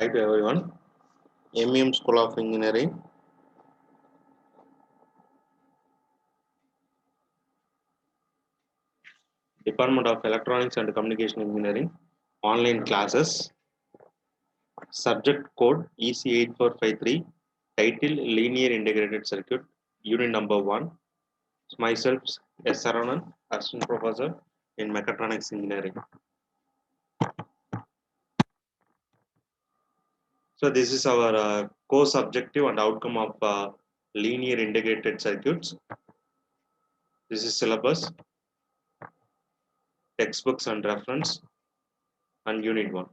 To everyone. MEM School of Engineering. Department of Electronics and Communication Engineering. Online classes. Subject code EC8453. Title Linear Integrated Circuit. Unit number 1. Myself S. Saranan, Assistant Professor in Mechatronics Engineering. So this is our course objective and outcome of linear integrated circuits. This is syllabus, textbooks and reference, and unit 1.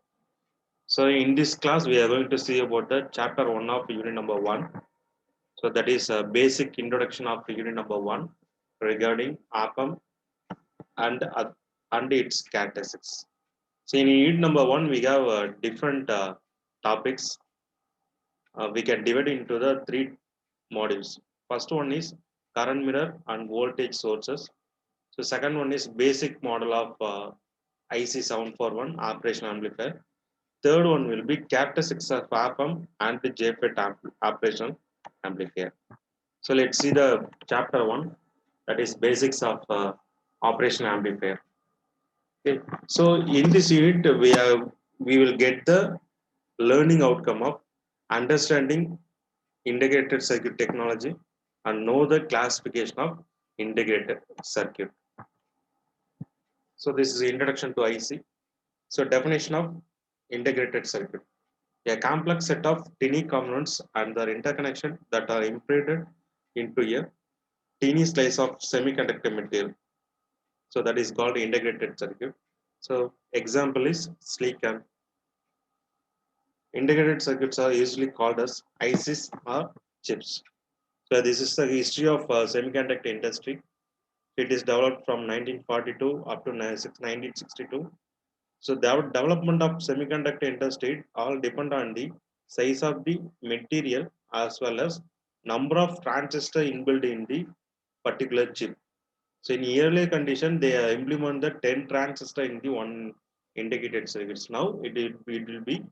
So in this class, we are going to see about the chapter 1 of unit number 1. So that is a basic introduction of unit number 1 regarding APAM and, and its characteristics. So in unit number 1, we have different topics. We can divide into the 3 modules. First one is current mirror and voltage sources. So second one is basic model of IC741 operation amplifier. Third one will be characteristics of APAM and the JFET operation amplifier. So let's see the chapter 1, that is basics of operation amplifier. Okay. So in this unit we will get the learning outcome of understanding integrated circuit technology and know the classification of integrated circuit. So this is the introduction to IC. So definition of integrated circuit. A complex set of tiny components and their interconnection that are imprinted into a tiny slice of semiconductor material. So that is called integrated circuit. So example is silicon. Integrated circuits are usually called as ICs or chips. So this is the history of semiconductor industry. It is developed from 1942 up to 1962. So the development of semiconductor industry all depend on the size of the material as well as number of transistors inbuilt in the particular chip. So in earlier condition, they implement the 10 transistor in the one integrated circuits. Now it will be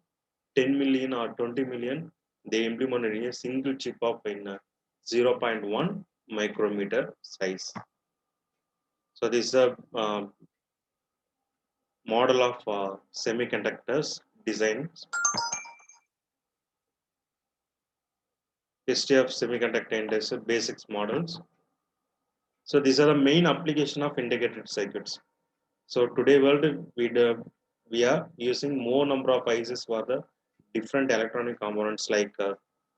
10 million or 20 million. They implemented in a single chip of in 0.1 micrometer size. So this is a model of semiconductors design. History of semiconductor industry basics models. So these are the main application of integrated circuits. So today world we are using more number of ICs for the different electronic components like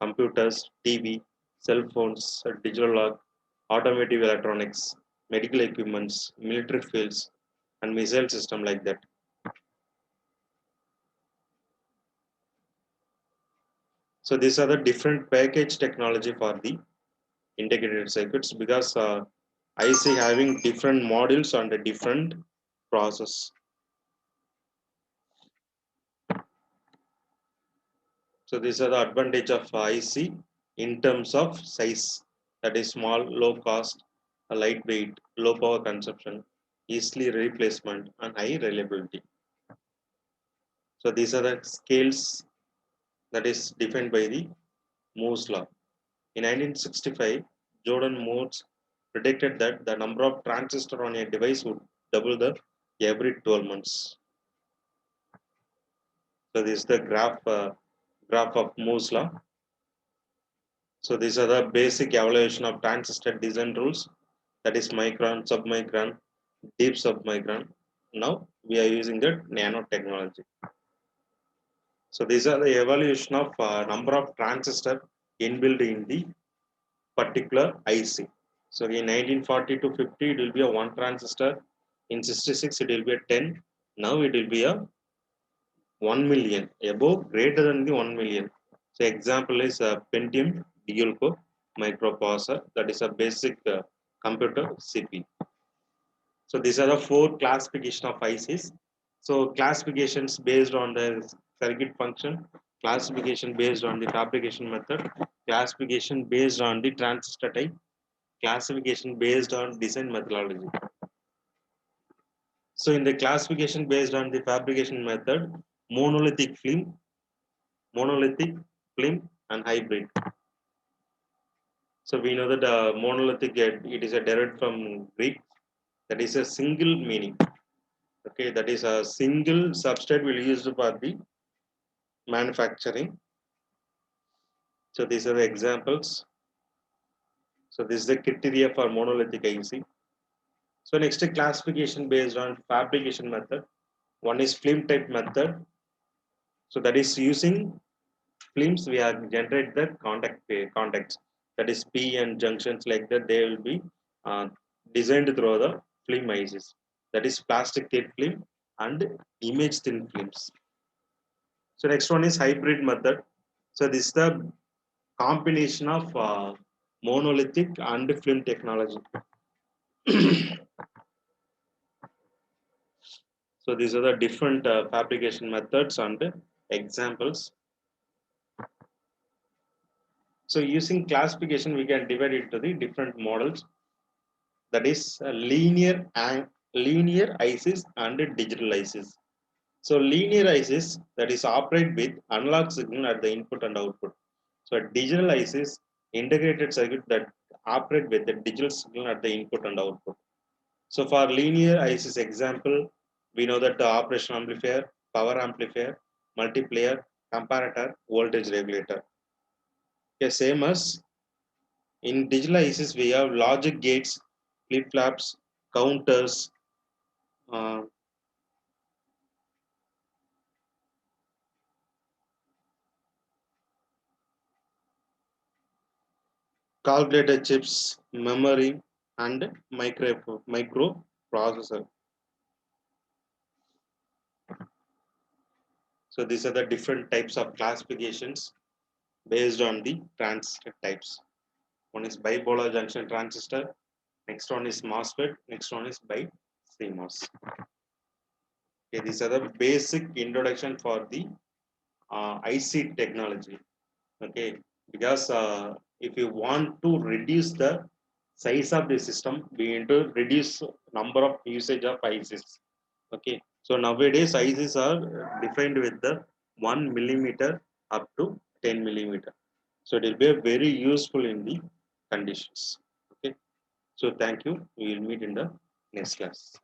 computers, TV, cell phones, digital log, automotive electronics, medical equipments, military fields, and missile system like that. So these are the different package technology for the integrated circuits because IC having different modules and a different process. So these are the advantage of IC in terms of size, that is small, low cost, lightweight, low power consumption, easily replacement, and high reliability. So these are the scales that is defined by the Moore's law. In 1965, Jordan Morse predicted that the number of transistors on a device would double the every 12 months. So this is the graph of Moore's law. So these are the basic evaluation of transistor design rules, that is micron, submicron, deep submicron. Now we are using the nanotechnology. So these are the evaluation of number of transistor inbuilt in the particular IC. So in 1940 to 50, it will be a 1 transistor. In 66, it will be a 10. Now it will be a 1 million, above greater than the 1 million. So example is a Pentium dual core microprocessor, that is a basic computer CPU. So these are the 4 classification of ICs. So classifications based on the circuit function, classification based on the fabrication method, classification based on the transistor type, classification based on design methodology. So in the classification based on the fabrication method, monolithic film, monolithic, film, and hybrid. So we know that monolithic, it is a derived from Greek, that is a single meaning. Okay, that is a single substrate will used for the manufacturing. So these are the examples. So this is the criteria for monolithic IC. So next classification based on fabrication method. One is film type method. So that is using films we have generate the contacts. That is P and junctions like that. They will be uh, designed through the film ICs. That is plastic thin film and image thin films. So next one is hybrid method. So this is the combination of monolithic and film technology. So these are the different fabrication methods and examples. So using classification, we can divide it to the different models. That is linear ICs and digital ICs. So linear ICs that is operate with analog signal at the input and output. So digital ICs integrated circuit that operate with the digital signal at the input and output. So for linear ICs example, we know that the operation amplifier, power amplifier, multiplier, comparator, voltage regulator. Okay, same as in digital ICs, we have logic gates, flip flops, counters, uh, calculator chips, memory, and microprocessor. So these are the different types of classifications based on the transistor types. One is bipolar junction transistor. Next one is MOSFET. Next one is by CMOS. Okay, these are the basic introduction for the IC technology. Okay, because if you want to reduce the size of the system, we need to reduce number of usage of ICs. Okay, so nowadays ICs are defined with the 1 millimeter up to 10 millimeter. So it will be very useful in the conditions. Okay, so thank you. We will meet in the next class.